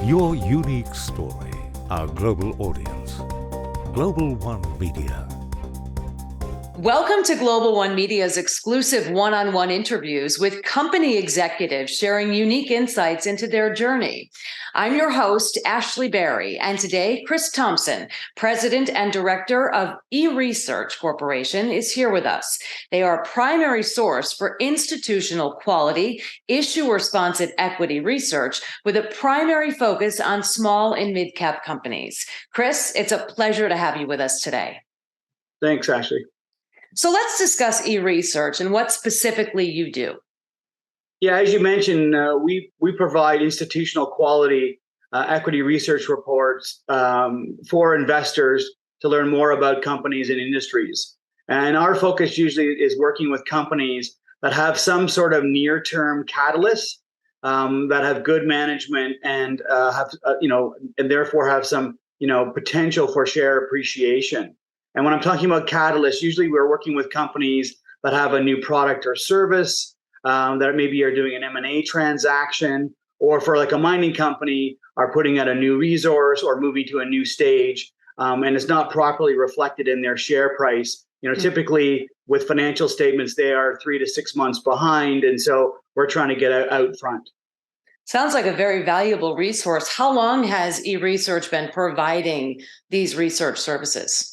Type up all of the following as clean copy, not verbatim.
Your unique story, our global audience. Global One Media. Welcome to Global One Media's exclusive one-on-one interviews with company executives sharing unique insights into their journey. I'm your host, Ashley Berry, and today, Chris Thompson, President and Director of eResearch Corporation, is here with us. They are a primary source for institutional quality, issue-responsive equity research with a primary focus on small and mid-cap companies. Chris, it's a pleasure to have you with us today. Thanks, Ashley. So let's discuss eResearch and what specifically you do. Yeah, as you mentioned, we provide institutional quality equity research reports for investors to learn more about companies and industries. And our focus usually is working with companies that have some sort of near-term catalyst, that have good management and and therefore have some potential for share appreciation. And when I'm talking about catalysts, usually we're working with companies that have a new product or service, that maybe are doing an M&A transaction, or for like a mining company, are putting out a new resource or moving to a new stage, and it's not properly reflected in their share price. Typically with financial statements, they are 3 to 6 months behind, and so we're trying to get out front. Sounds like a very valuable resource. How long has eResearch been providing these research services?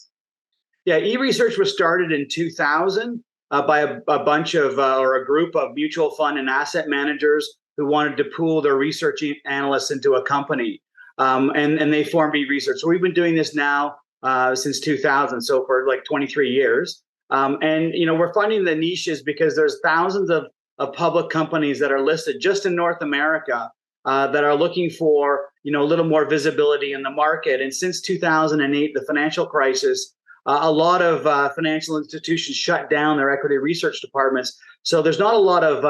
Yeah, eResearch was started in 2000 by a bunch of or a group of mutual fund and asset managers who wanted to pool their research analysts into a company, and they formed eResearch. So we've been doing this now since 2000, so for like 23 years. And we're finding the niches because there's thousands of public companies that are listed just in North America that are looking for a little more visibility in the market. And since 2008, the financial crisis, a lot of financial institutions shut down their equity research departments. So there's not a lot of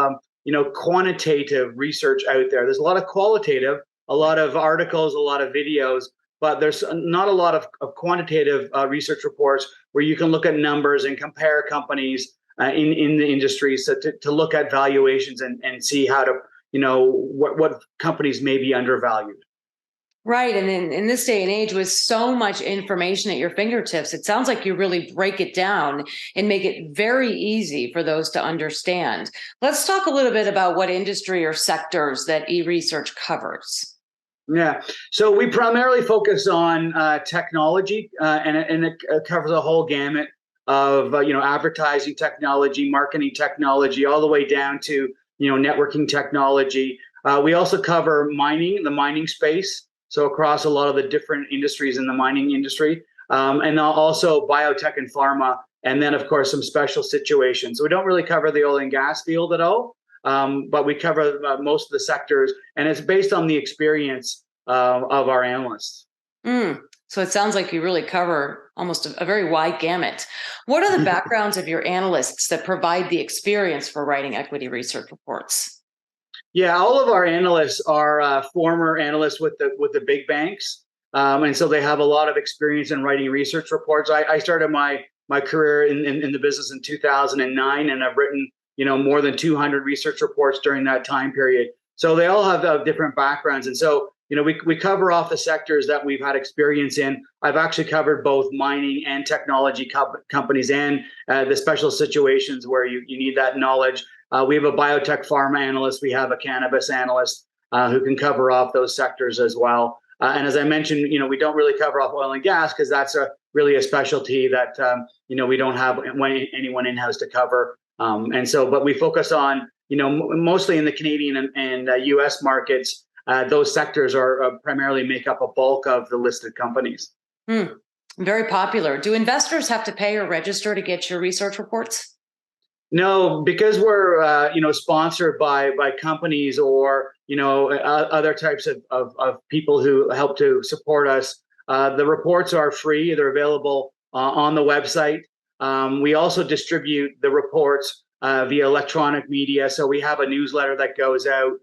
quantitative research out there. There's a lot of qualitative, a lot of articles, a lot of videos, but there's not a lot of quantitative research reports where you can look at numbers and compare companies in the industry, so to look at valuations and see how to what companies may be undervalued. Right. And in this day and age, with so much information at your fingertips, it sounds like you really break it down and make it very easy for those to understand. Let's talk a little bit about what industry or sectors that eResearch covers. Yeah. So we primarily focus on technology, and it covers a whole gamut of advertising technology, marketing technology, all the way down to networking technology. We also cover mining, the mining space. So across a lot of the different industries in the mining industry, and also biotech and pharma, and then of course some special situations. So we don't really cover the oil and gas field at all, but we cover most of the sectors, and it's based on the experience of our analysts. So it sounds like you really cover almost a very wide gamut. What are the backgrounds of your analysts that provide the experience for writing equity research reports? Yeah, all of our analysts are former analysts with the big banks, and so they have a lot of experience in writing research reports. I started my career in the business in 2009, and I've written more than 200 research reports during that time period. So they all have different backgrounds, and so we cover off the sectors that we've had experience in. I've actually covered both mining and technology companies, and the special situations where you need that knowledge. We have a biotech pharma analyst. We have a cannabis analyst who can cover off those sectors as well. And as I mentioned, we don't really cover off oil and gas because that's really a specialty that we don't have anyone in-house to cover. But we focus on mostly in the Canadian and U.S. markets. Those sectors are primarily make up a bulk of the listed companies. Very popular. Do investors have to pay or register to get your research reports? No, because we're sponsored by companies or other types of people who help to support us. The reports are free; they're available on the website. We also distribute the reports via electronic media. So we have a newsletter that goes out.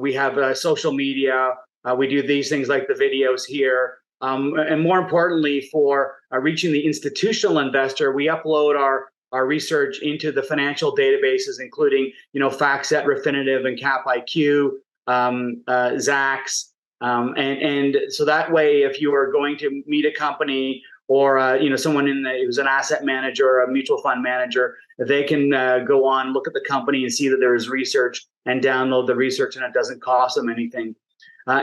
We have social media. We do these things like the videos here. And more importantly, for reaching the institutional investor, we upload our research into the financial databases, including FactSet, Refinitiv, and CapIQ, Zacks, And so that way, if you are going to meet a company or someone who's an asset manager or a mutual fund manager, they can go on, look at the company and see that there is research and download the research, and it doesn't cost them anything.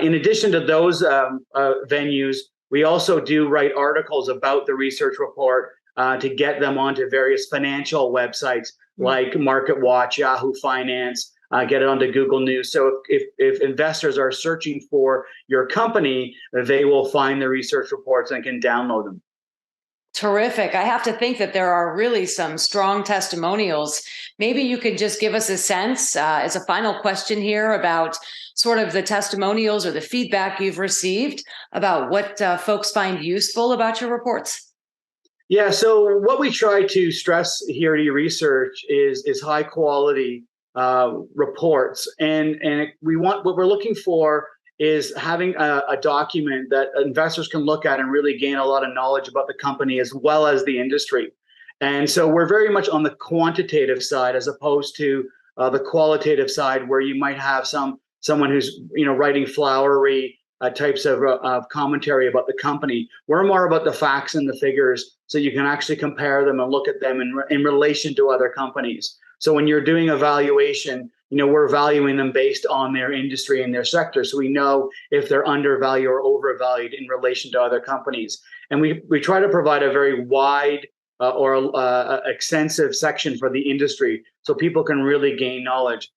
In addition to those venues, we also do write articles about the research report to get them onto various financial websites like MarketWatch, Yahoo Finance, get it onto Google News. So if investors are searching for your company, they will find the research reports and can download them. Terrific. I have to think that there are really some strong testimonials. Maybe you could just give us a sense as a final question here about sort of the testimonials or the feedback you've received about what folks find useful about your reports. Yeah, so what we try to stress here at eResearch is high quality reports, and what we're looking for is having a document that investors can look at and really gain a lot of knowledge about the company as well as the industry. And so we're very much on the quantitative side as opposed to the qualitative side, where you might have someone who's writing flowery types of commentary about the company. We're more about the facts and the figures, so you can actually compare them and look at them in relation to other companies. So when you're doing a valuation, we're valuing them based on their industry and their sector. So we know if they're undervalued or overvalued in relation to other companies. And we try to provide a very wide or extensive section for the industry so people can really gain knowledge.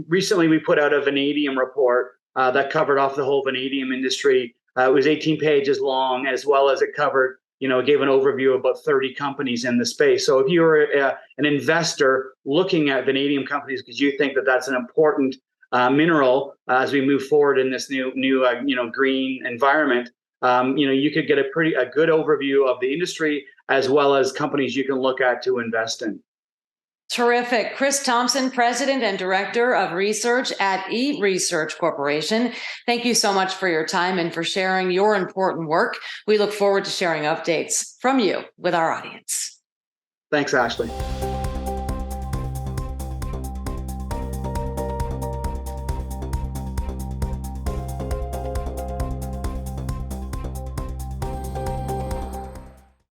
Recently we put out a vanadium report that covered off the whole vanadium industry. It was 18 pages long, as well as it covered it gave an overview of about 30 companies in the space. So if you're an investor looking at vanadium companies because you think that that's an important mineral as we move forward in this new green environment, you could get a good overview of the industry as well as companies you can look at to invest in. Terrific. Chris Thompson, President and Director of Research at eResearch Corporation. Thank you so much for your time and for sharing your important work. We look forward to sharing updates from you with our audience. Thanks, Ashley.